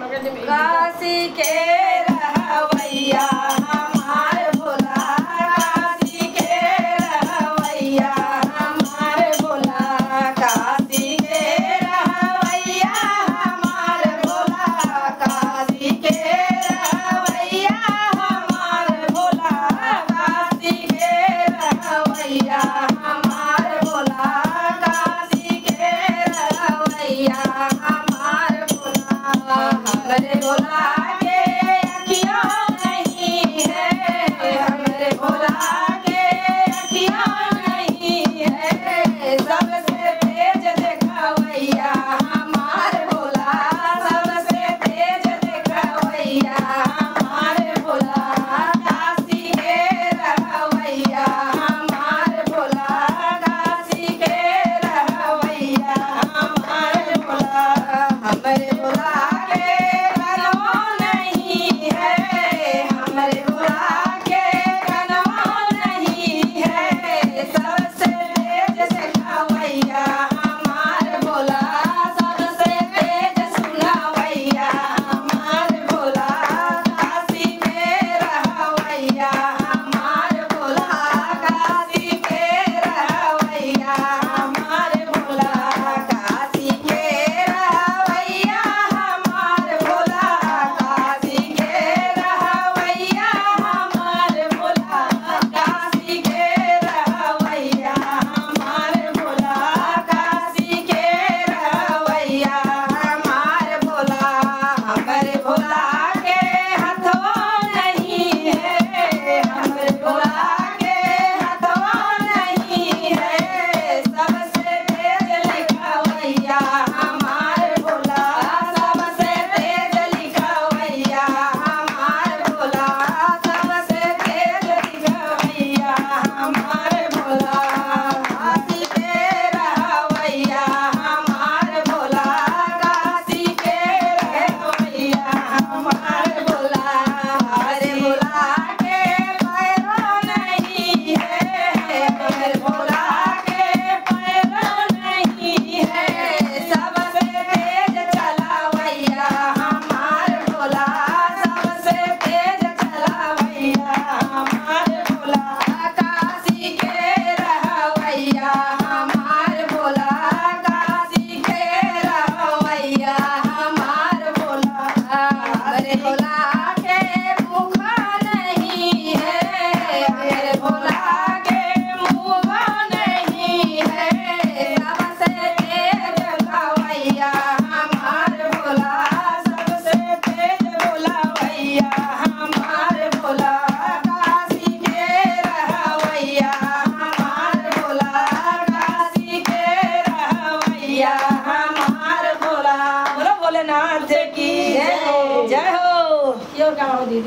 काशी के रहवैया हमार भोला, काशी के रहवैया हमार भोला, काशी के रहवैया हमार भोला, काशी के रहवैया हमार भोला, काशी के रहवैया हमार भोला, काशी के रहवैया हमार भोला। हमरे भोला के अखियाँ नहीं है, हमरे भोला के अखियाँ नहीं है, सबसे तेज देखवैया हमार भोला, सबसे तेज देखवैया हमार भोला, काशी के रहवैया हमार भोला, काशी के रहवैया हमार भोला। हमरे भोला भोलेनाथ की जय हो। जय हो।